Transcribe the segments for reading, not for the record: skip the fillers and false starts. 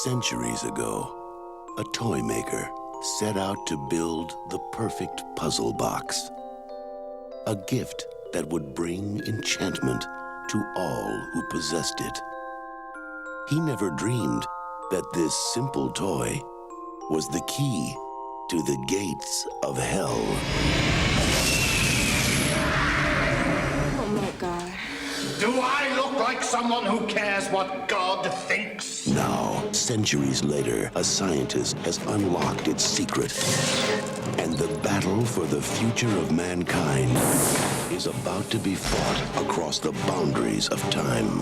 Centuries ago, a toy maker set out to build the perfect puzzle box. A gift that would bring enchantment to all who possessed it. He never dreamed that this simple toy was the key to the gates of hell. Oh my God. Do I look like someone who cares what God thinks? Now, centuries later, a scientist has unlocked its secret. And the battle for the future of mankind is about to be fought across the boundaries of time.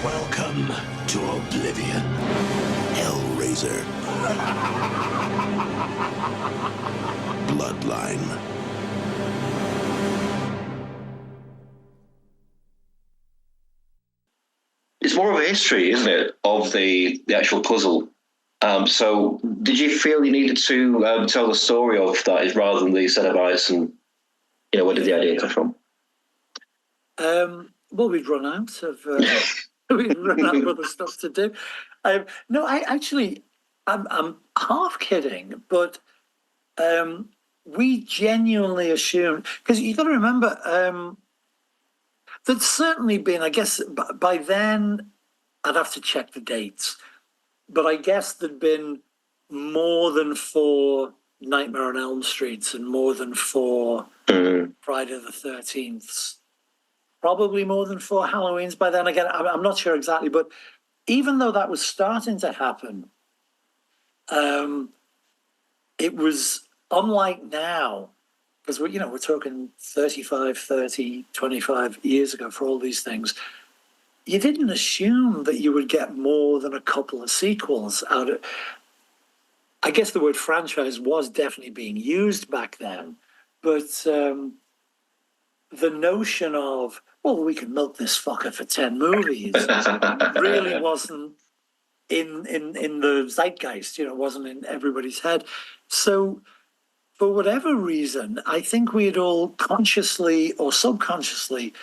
Welcome to Oblivion, Hellraiser, Bloodline. It's more of a history, isn't it, of the actual puzzle. So did you feel you needed to tell the story of that rather than the Cenobites, and where did the idea come from? Well, we'd run out of other stuff to do. No, I'm half kidding, but we genuinely assumed, because you've got to remember, there'd certainly been, I guess, by then, I'd have to check the dates, but I guess there'd been more than 4 Nightmare on Elm Streets and more than 4 Friday the 13th. Probably more than 4 Halloweens by then. Again, I'm not sure exactly, but even though that was starting to happen, it was unlike now, because we're talking 25 years ago for all these things. You didn't assume that you would get more than a couple of sequels out of. I guess the word franchise was definitely being used back then, but the notion of, well, we can milk this fucker for 10 movies really wasn't in the zeitgeist, wasn't in everybody's head. So for whatever reason, I think we had all consciously or subconsciously,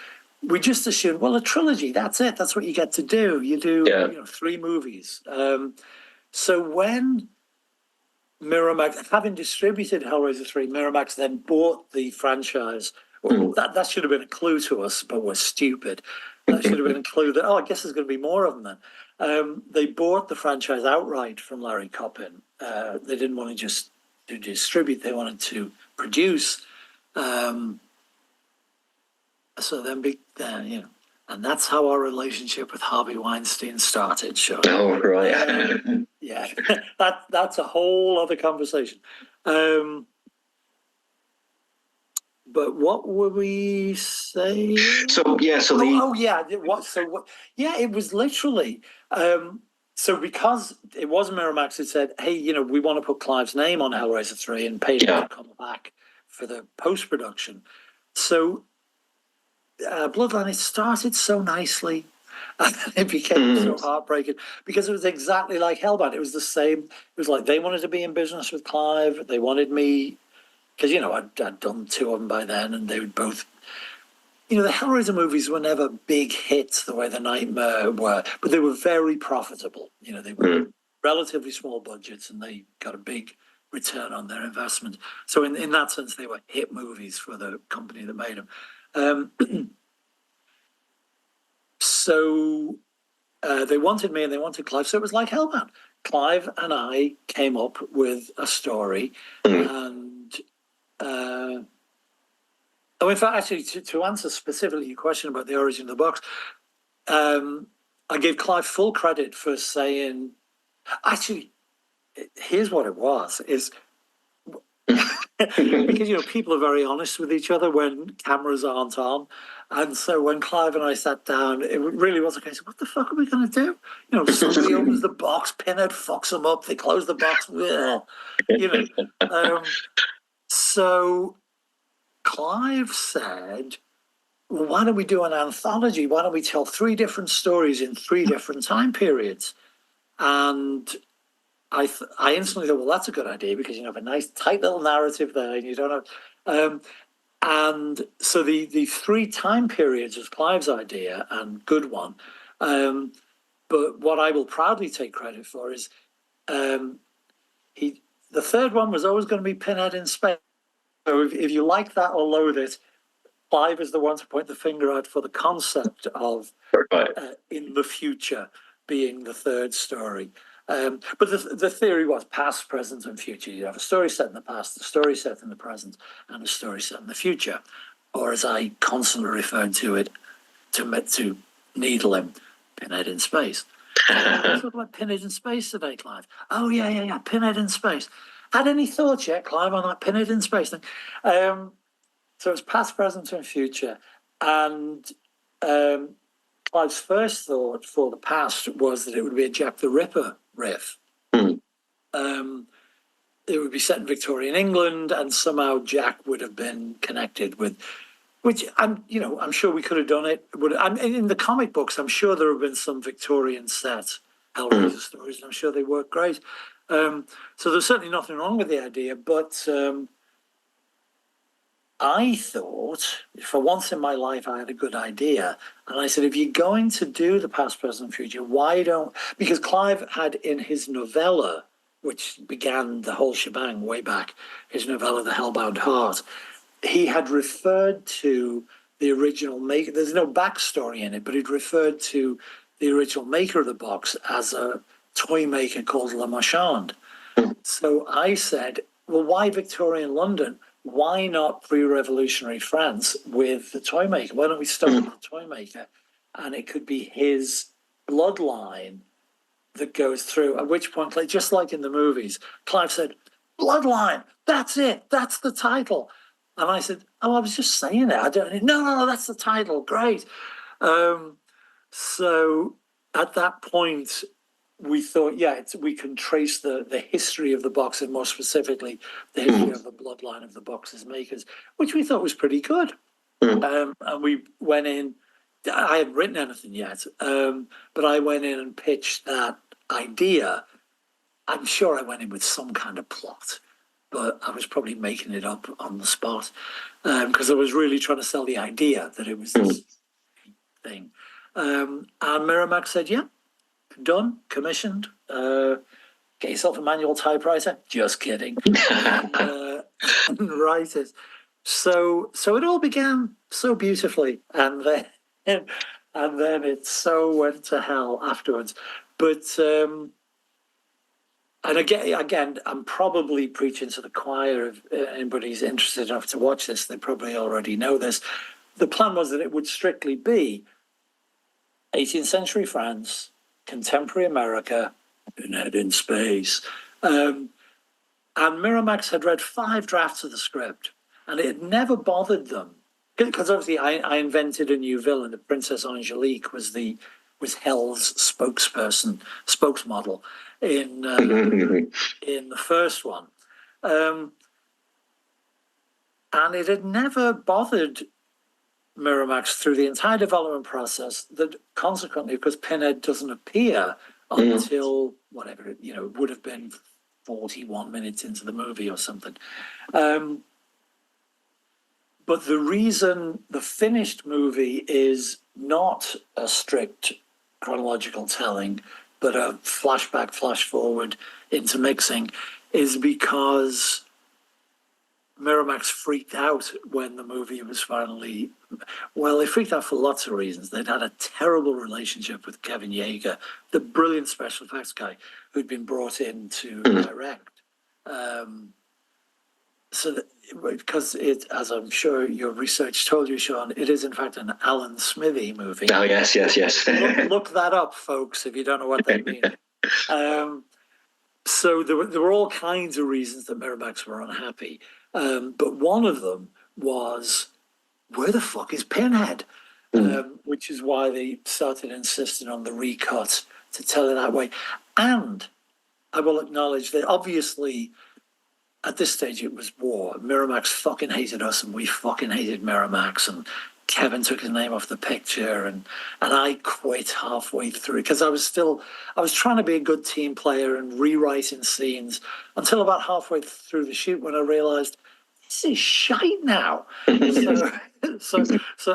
we just assumed, well, a trilogy, that's it. That's what you get to do. You do 3 movies. So when Miramax, having distributed Hellraiser 3, Miramax then bought the franchise. Well, that should have been a clue to us, but we're stupid. That should have been a clue that, I guess there's going to be more of them then. They bought the franchise outright from Larry Coppin. They didn't want to just to distribute, they wanted to produce. So then, and that's how our relationship with Harvey Weinstein started, Sean. Oh, right. Yeah, that's a whole other conversation. But what were we saying? It was literally. So because it was Miramax that said, hey, we want to put Clive's name on Hellraiser 3 and paid him to come back for the post-production. So Bloodline, it started so nicely. It became so heartbreaking because it was exactly like Hellbound. It was the same. It was like they wanted to be in business with Clive. They wanted me, because, I'd done 2 of them by then, and they would both, the Hellraiser movies were never big hits the way the Nightmare were, but they were very profitable. They were relatively small budgets, and they got a big return on their investment. So in that sense, they were hit movies for the company that made them. So they wanted me and they wanted Clive. So it was like Hellbound. Clive and I came up with a story, and in fact, actually, to answer specifically your question about the origin of the box, I gave Clive full credit for saying, actually, here's what it was, is because, people are very honest with each other when cameras aren't on. And so when Clive and I sat down, it really was a case of, what the fuck are we going to do? Somebody opens the box, Pinhead fucks them up, they close the box, So Clive said, well, why don't we do an anthology? Why don't we tell 3 different stories in 3 different time periods? And I instantly thought, well, that's a good idea, because you have a nice tight little narrative there, and you don't have. And so the 3 time periods was Clive's idea, and good one. But what I will proudly take credit for is the 3rd one was always going to be Pinhead in space. So if you like that or loathe it, Clive is the one to point the finger out for the concept of in the future being the 3rd story. But the theory was past, present, and future. You have a story set in the past, a story set in the present, and a story set in the future. Or as I constantly referred to it, to needle him, Pinhead in space. Talk about Pinhead in space today, Clive. Oh, yeah, Pinhead in space. Had any thoughts yet, Clive, on that Pinhead in space thing? So it's past, present, and future. And Clive's first thought for the past was that it would be a Jack the Ripper riff. It would be set in Victorian England, and somehow Jack would have been connected with, which I'm sure we could have done it. In the comic books, I'm sure there have been some Victorian set Hellraiser stories, and I'm sure they work great. So there's certainly nothing wrong with the idea, but I thought, for once in my life, I had a good idea. And I said, if you're going to do the past, present, future, because Clive had in his novella, which began the whole shebang way back, his novella, The Hellbound Heart, he had referred to the original maker. There's no backstory in it, but he'd referred to the original maker of the box as a toy maker called Le Marchand. So I said, well, why Victorian London? Why not pre-revolutionary France with the toy maker? Why don't we start with the toy maker? And it could be his bloodline that goes through, at which point, just like in the movies, Clive said, Bloodline, that's it, that's the title. And I said, oh, I was just saying it. I don't. No, that's the title. Great. So at that point, we thought, we can trace the history of the box, and more specifically, the history of the bloodline of the box's makers, which we thought was pretty good. And we went in. I hadn't written anything yet, but I went in and pitched that idea. I'm sure I went in with some kind of plot, but I was probably making it up on the spot, because I was really trying to sell the idea that it was this thing. And Miramax said, yeah, done, commissioned. Get yourself a manual typewriter. Just kidding. And write it. So it all began so beautifully, and then it so went to hell afterwards. But and again, I'm probably preaching to the choir. If anybody's interested enough to watch this, they probably already know this. The plan was that it would strictly be 18th century France, contemporary America, Pinhead in space. And Miramax had read 5 drafts of the script, and it had never bothered them. Because obviously I invented a new villain. The Princess Angelique was Hell's spokesmodel in the first one. And it had never bothered Miramax through the entire development process, that consequently, because Pinhead doesn't appear until whatever, it would have been 41 minutes into the movie or something. But the reason the finished movie is not a strict chronological telling, but a flashback, flash forward intermixing, is because Miramax freaked out when the movie was finally... Well, they freaked out for lots of reasons. They'd had a terrible relationship with Kevin Yeager, the brilliant special effects guy who'd been brought in to direct. Because as I'm sure your research told you, Sean, it is in fact an Alan Smithy movie. Oh, yes. Look that up, folks, if you don't know what that means. So there were all kinds of reasons that Miramax were unhappy. But one of them was, where the fuck is Pinhead? Which is why they started insisting on the recut to tell it that way. And I will acknowledge that obviously at this stage it was war. Miramax fucking hated us and we fucking hated Miramax, and Kevin took his name off the picture, and I quit halfway through because I was trying to be a good team player and rewriting scenes until about halfway through the shoot when I realized this is shite now. So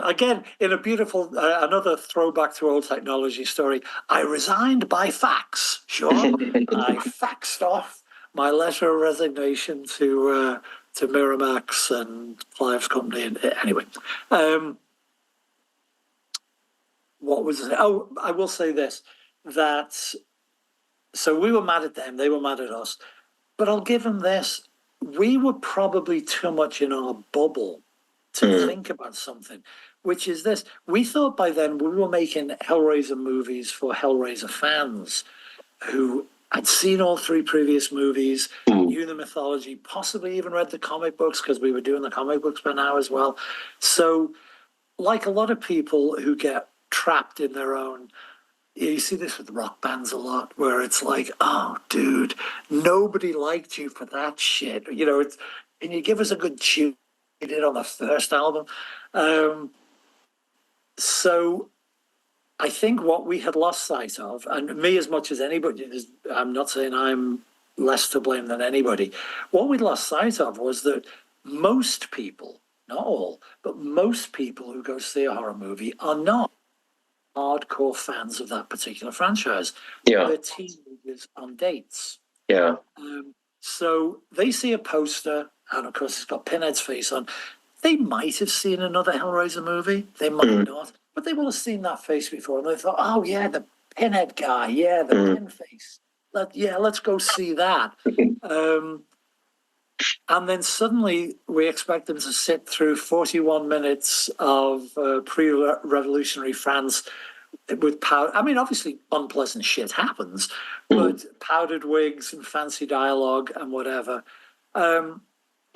again, in a beautiful, another throwback to old technology story, I resigned by fax, Sean. I faxed off my letter of resignation to Miramax and Clive's company. And anyway, what was it? Oh, I will say this, that, so we were mad at them, they were mad at us, but I'll give them this. We were probably too much in our bubble to think about something, which is this. We thought by then we were making Hellraiser movies for Hellraiser fans who had seen all three previous movies, knew the mythology, possibly even read the comic books because we were doing the comic books by now as well. So like a lot of people who get trapped in their own, you see this with rock bands a lot, where it's like, oh, dude, nobody liked you for that shit. You know, it's, and you give us a good tune you did on the first album. So I think what we had lost sight of, and me as much as anybody, I'm not saying I'm less to blame than anybody, what we'd lost sight of was that most people, not all, but most people who go see a horror movie are not hardcore fans of that particular franchise. Yeah. They're teenagers on dates. Yeah. So they see a poster, and of course it's got Pinhead's face on. They might have seen another Hellraiser movie. They might not, but they will have seen that face before, and they thought, oh yeah, the Pinhead guy, yeah, the pin face. Let's go see that. And then suddenly we expect them to sit through 41 minutes of pre-revolutionary France with powder. I mean, obviously unpleasant shit happens, but powdered wigs and fancy dialogue and whatever. And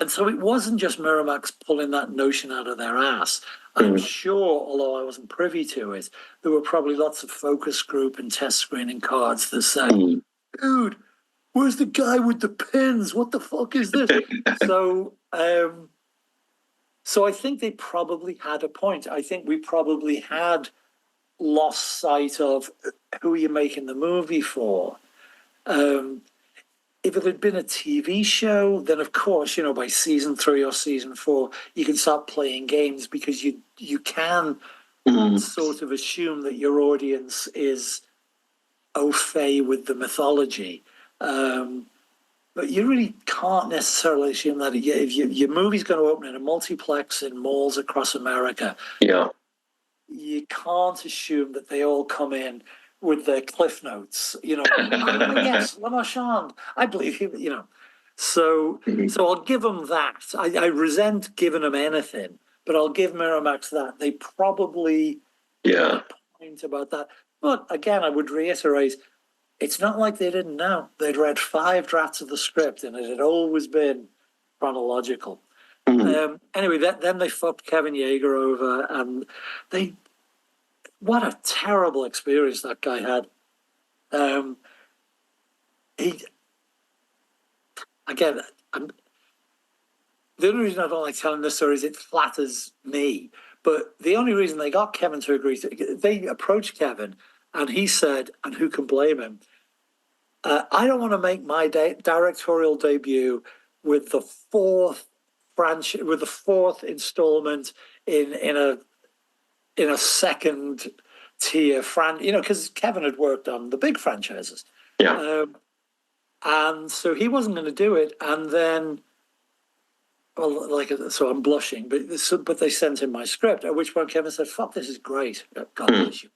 so it wasn't just Miramax pulling that notion out of their ass. I'm sure, although I wasn't privy to it, there were probably lots of focus group and test screening cards that said, dude, where's the guy with the pins? What the fuck is this? So I think they probably had a point. I think we probably had lost sight of who you're making the movie for. If it had been a TV show, then of course, you know, by season 3 or season 4, you can start playing games because you can sort of assume that your audience is au fait with the mythology. But you really can't necessarily assume that if your movie's going to open in a multiplex in malls across America, you can't assume that they all come in with their cliff notes. You know, oh, yes, Le Marchand, I believe he, you know. So I'll give them that. I resent giving them anything, but I'll give Miramax that. They probably made a point about that. But again, I would reiterate, it's not like they didn't know. They'd read 5 drafts of the script, and it had always been chronological. Anyway, then they fucked Kevin Yeager over, and what a terrible experience that guy had. The only reason I don't like telling this story is it flatters me. But the only reason they got Kevin to agree they approached Kevin, and he said, and who can blame him? I don't want to make my directorial debut with the 4th installment in a second tier you know, because Kevin had worked on the big franchises. And so he wasn't going to do it. And then, well, so I'm blushing, but they sent him my script, at which point Kevin said, fuck, this is great. God bless you.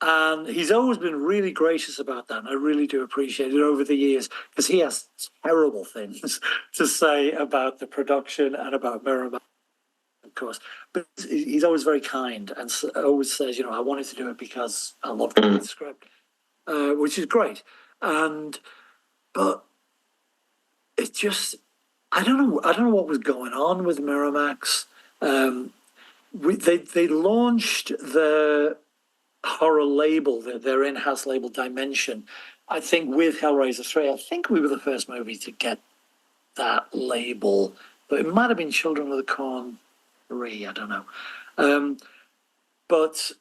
And he's always been really gracious about that, and I really do appreciate it over the years, because he has terrible things to say about the production and about Miramax, of course. But he's always very kind and always says, you know, I wanted to do it because I love the script, which is great. But it just, I don't know what was going on with Miramax. They launched the horror label, their in-house label Dimension, I think with Hellraiser 3. I think we were the first movie to get that label, but it might have been Children of the Corn 3, I don't know. But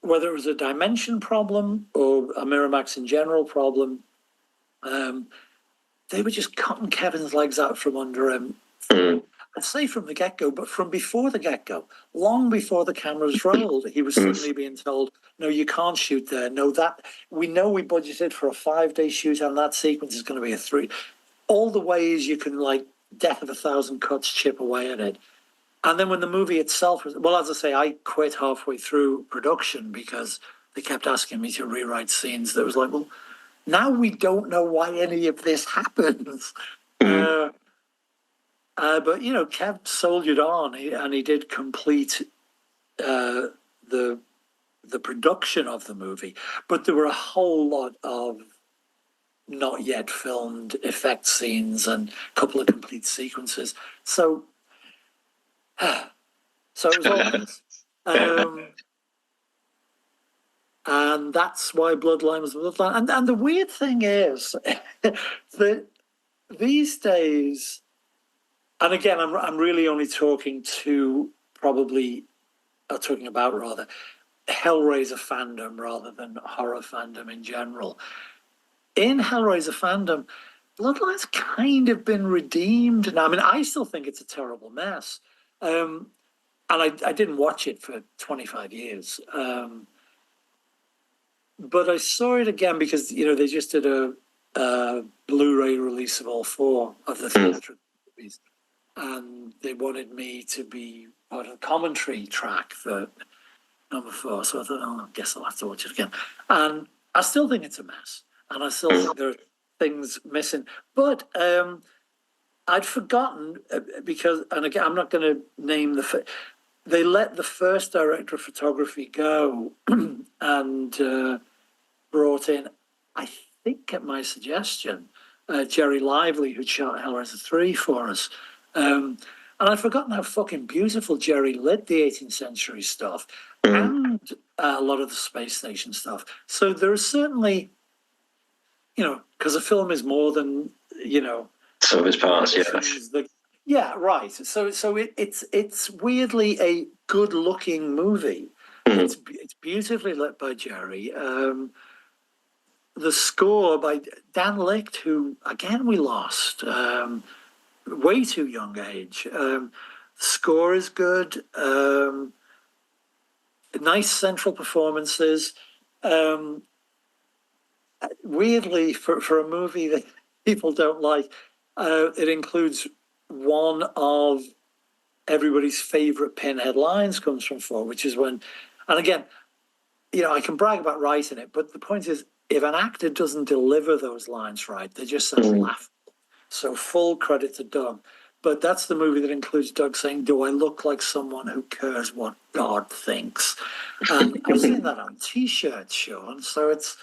whether it was a Dimension problem or a Miramax in general problem, they were just cutting Kevin's legs out from under him. I'd say from the get-go, but from before the get-go, long before the cameras rolled, he was suddenly being told, no, you can't shoot there. No, that, we know we budgeted for a 5-day shoot and that sequence is going to be a 3. All the ways you can, like, death of a thousand cuts, chip away at it. And then when the movie itself was, well, as I say, I quit halfway through production because they kept asking me to rewrite scenes that was like, well, now we don't know why any of this happens. But, you know, Kev soldiered on, and he did complete the production of the movie. But there were a whole lot of not yet filmed effect scenes and a couple of complete sequences. So it was all nice. And that's why Bloodline was Bloodline. And the weird thing is that these days, and again, I'm really only talking about rather Hellraiser fandom rather than horror fandom in general. In Hellraiser fandom, Bloodline's kind of been redeemed now. I mean, I still think it's a terrible mess. And I didn't watch it for 25 years. But I saw it again because, you know, they just did a Blu-ray release of all 4 of the theatrical movies. And they wanted me to be part of the commentary track for number 4. So I thought, I guess I'll have to watch it again. And I still think it's a mess. And I still think there are things missing. But I'd forgotten because, and again, I'm not going to name they let the first director of photography go and brought in, I think at my suggestion, Jerry Lively, who shot Hellraiser 3 for us. And I'd forgotten how fucking beautiful Jerry lit the 18th century stuff and a lot of the space station stuff. So there is certainly, you know, because a film is more than, you know, some of its parts, yeah, right. So it's weirdly a good-looking movie. It's beautifully lit by Jerry. The score by Dan Licht, who again we lost, way too young age. The score is good. Nice central performances. Weirdly, for a movie that people don't like, it includes one of everybody's favorite Pinhead lines comes from 4, which is when, and again, you know, I can brag about writing it, but the point is, if an actor doesn't deliver those lines right, they just sound laughable. So full credit to Doug. But that's the movie that includes Doug saying, do I look like someone who cares what God thinks? And I've seen that on T-shirts, Sean. So it's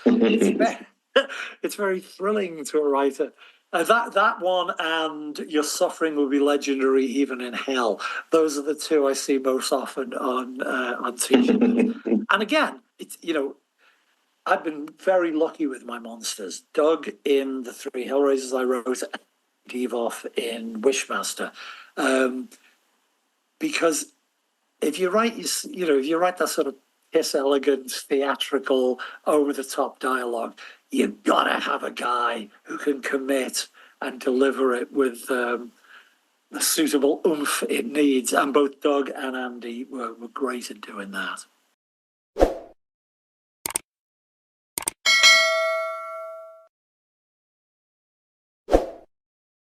very thrilling to a writer. That one and Your Suffering Will Be Legendary Even in Hell. Those are the 2 I see most often on T-shirts. And again, it's, you know, I've been very lucky with my monsters. Doug in the 3 Hellraisers I wrote, Devoff in Wishmaster, because if you write, if you write that sort of piss elegant, theatrical, over the top dialogue, you've got to have a guy who can commit and deliver it with the suitable oomph it needs. And both Doug and Andy were great at doing that.